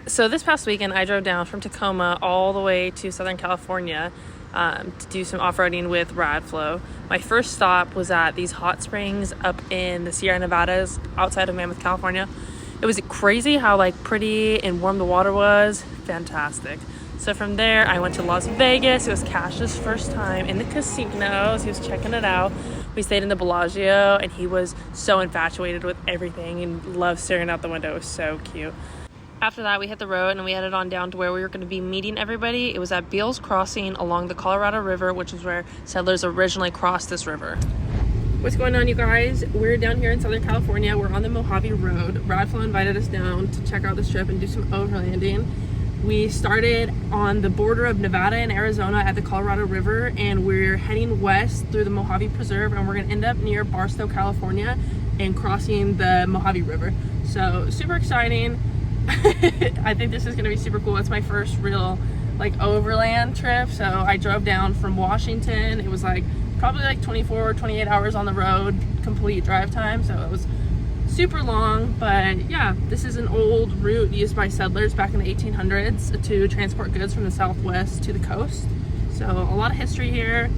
So this past weekend, I drove down from Tacoma all the way to Southern California to do some off-roading with Radflow. My first stop was at these hot springs up in the Sierra Nevadas outside of Mammoth, California. It was crazy how pretty and warm the water was. Fantastic. So from there, I went to Las Vegas. It was Cash's first time in the casinos. He was checking it out. We stayed in the Bellagio, and he was so infatuated with everything and loved staring out the window. It was so cute. After that, we hit the road and we headed on down to where we were going to be meeting everybody. It was at Beals Crossing along the Colorado River, which is where settlers originally crossed this river. What's going on, you guys? We're down here in Southern California. We're on the Mojave Road. Radflow invited us down to check out this trip and do some overlanding. We started on the border of Nevada and Arizona at the Colorado River, and we're heading west through the Mojave Preserve, and we're going to end up near Barstow, California, and crossing the Mojave River. So super exciting. I think this is going to be super cool. It's my first real overland trip. So I drove down from Washington. It was probably 24 28 hours on the road, complete drive time. So it was super long, but yeah, this is an old route used by settlers back in the 1800s to transport goods from the southwest to the coast. So a lot of history here,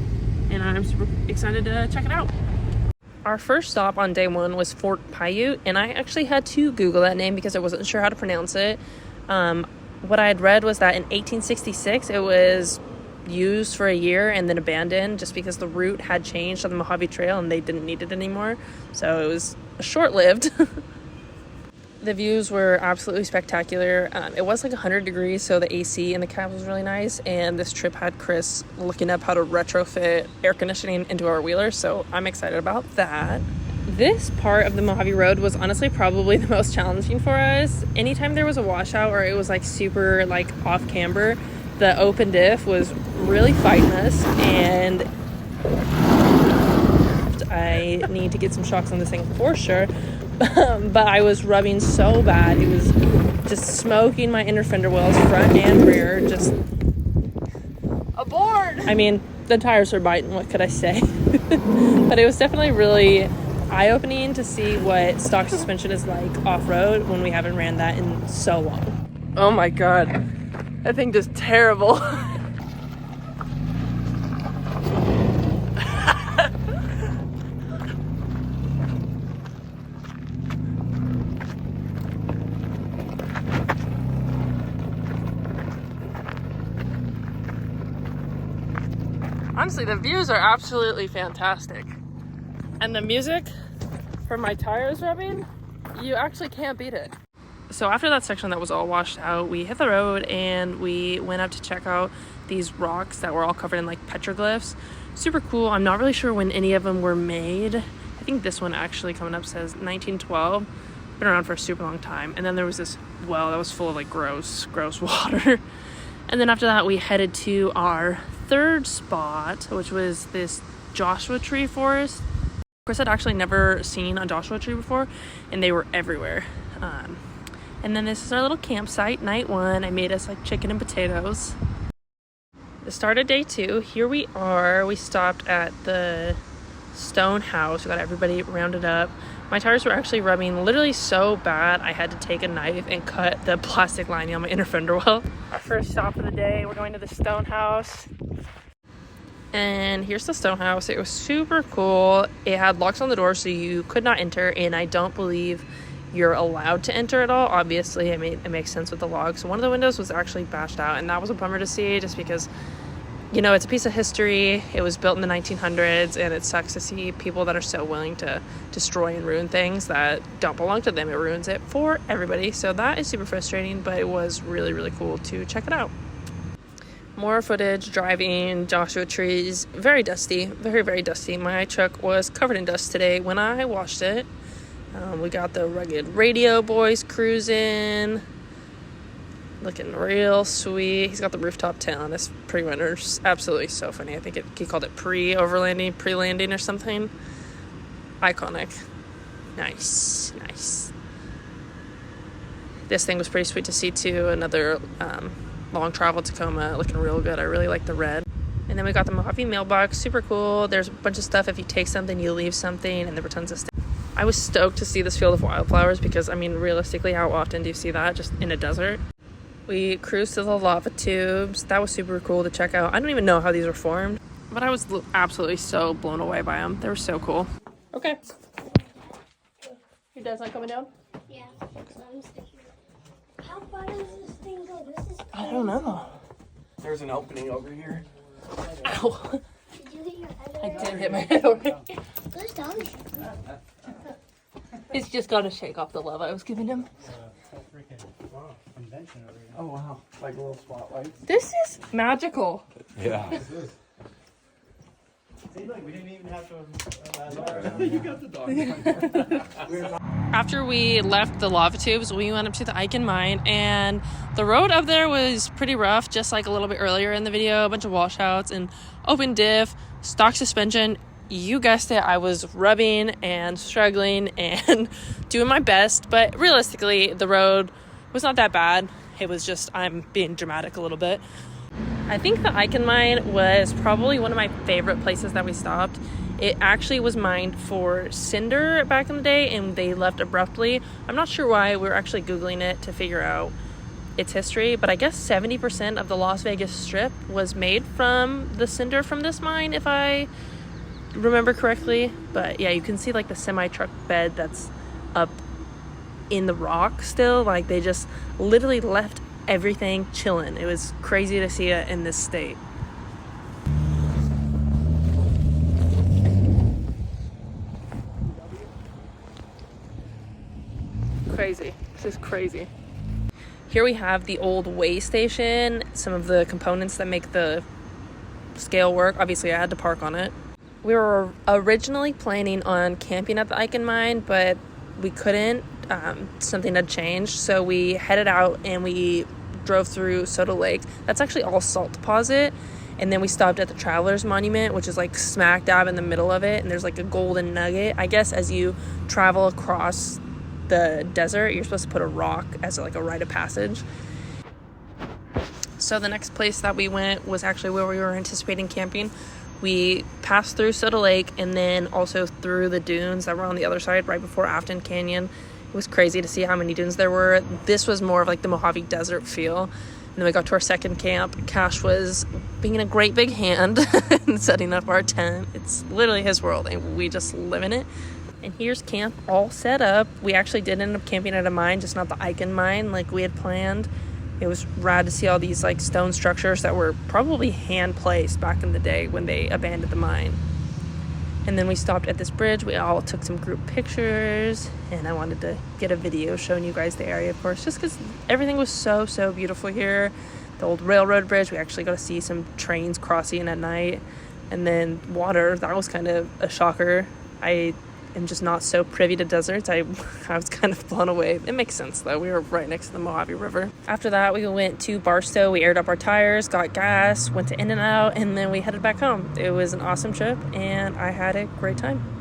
and I'm super excited to check it out. Our first stop on day one was Fort Paiute, and I actually had to Google that name because I wasn't sure how to pronounce it. What I had read was that in 1866 it was used for a year and then abandoned just because the route had changed on the Mojave Trail and they didn't need it anymore. So it was short-lived. The views were absolutely spectacular. It was 100 degrees, so the AC in the cab was really nice, and this trip had Chris looking up how to retrofit air conditioning into our wheeler, so I'm excited about that. This part of the Mojave Road was honestly probably the most challenging for us. Anytime there was a washout or it was super off camber, the open diff was really fighting us, and I need to get some shocks on this thing for sure. But I was rubbing so bad. It was just smoking my inner fender wells, front and rear. Just aboard! I mean, the tires were biting, what could I say? But it was definitely really eye-opening to see what stock suspension is like off-road when we haven't ran that in so long. Oh my god. That thing is terrible. Honestly, the views are absolutely fantastic. And the music from my tires rubbing, you actually can't beat it. So after that section that was all washed out, we hit the road and we went up to check out these rocks that were all covered in petroglyphs. Super cool. I'm not really sure when any of them were made. I think this one actually coming up says 1912. Been around for a super long time. And then there was this well that was full of gross water. And then after that, we headed to our third spot, which was this Joshua tree forest. Chris had actually never seen a Joshua tree before, and they were everywhere. And then this is our little campsite, night one. I made us chicken and potatoes. The start of day two, here we are. We stopped at the stone house. We got everybody rounded up. My tires were actually rubbing literally so bad I had to take a knife and cut the plastic lining on my inner fender well. Our first stop of the day, we're going to the stone house. And here's the stone house. It was super cool. It had locks on the door so you could not enter, and I don't believe you're allowed to enter at all. Obviously, it makes sense with the logs. One of the windows was actually bashed out, and that was a bummer to see just because it's a piece of history. It was built in the 1900s, and it sucks to see people that are so willing to destroy and ruin things that don't belong to them. It ruins it for everybody. So that is super frustrating, but it was really, really cool to check it out. More footage driving Joshua trees. Very dusty. Very, very dusty. My truck was covered in dust today when I washed it. We got the rugged radio boys cruising. Looking real sweet. He's got the rooftop tent on his pre-winter. Absolutely so funny. I think he called it pre-overlanding, pre-landing or something. Iconic. Nice. This thing was pretty sweet to see too. Another long travel Tacoma, looking real good. I really like the red. And then we got the Mojave mailbox. Super cool. There's a bunch of stuff. If you take something, you leave something, and there were tons of stuff. I was stoked to see this field of wildflowers because, realistically, how often do you see that just in a desert? We cruised to the lava tubes. That was super cool to check out. I don't even know how these were formed, but I was absolutely so blown away by them. They were so cool. Okay. Your dad's not coming down? Yeah. How far does this thing go? This is crazy. I don't know. There's an opening over here. Ow. Did you hit your head? I did hit my head already. Where's Tommy? He's just got to shake off the love I was giving him. Oh wow, like little spotlights. This is magical. Yeah. See, look, we didn't even have to. You got the dog. After we left the lava tubes, we went up to the Eichen mine, and the road up there was pretty rough, just like a little bit earlier in the video. A bunch of washouts and open diff, stock suspension. You guessed it, I was rubbing and struggling and doing my best, but realistically, the road was not that bad. It was just, I'm being dramatic a little bit. I think the Eichen mine was probably one of my favorite places that we stopped. It actually was mined for cinder back in the day, and they left abruptly. I'm not sure why. We were actually Googling it to figure out its history, but I guess 70% of the Las Vegas Strip was made from the cinder from this mine, if I remember correctly. But yeah, you can see like the semi-truck bed that's up in the rock still. Like they just literally left everything chilling. It was crazy to see it in this state. Crazy. This is crazy. Here we have the old weigh station, some of the components that make the scale work. Obviously I had to park on it. We were originally planning on camping at the Eichen mine, but we couldn't. Something had changed, so we headed out and we drove through Soda Lake. That's actually all salt deposit, and then we stopped at the Travelers Monument, which is like smack dab in the middle of it, and there's like a golden nugget. I guess as you travel across the desert, you're supposed to put a rock as like a rite of passage. So the next place that we went was actually where we were anticipating camping. We passed through Soda Lake and then also through the dunes that were on the other side right before Afton Canyon. It was crazy to see how many dunes there were. This was more of like the Mojave Desert feel. And then we got to our second camp. Cash was being a great big hand and setting up our tent. It's literally his world and we just live in it. And here's camp all set up. We actually did end up camping at a mine, just not the Eichen mine like we had planned. It was rad to see all these like stone structures that were probably hand placed back in the day when they abandoned the mine. And then we stopped at this bridge. We all took some group pictures, and I wanted to get a video showing you guys the area, of course, just because everything was so beautiful here. The old railroad bridge, we actually got to see some trains crossing at night. And then water, that was kind of a shocker. I am just not so privy to deserts. I was kind of blown away. It makes sense though. We were right next to the Mojave River. After that, we went to Barstow. We aired up our tires, got gas, went to In-N-Out, and then we headed back home. It was an awesome trip, and I had a great time.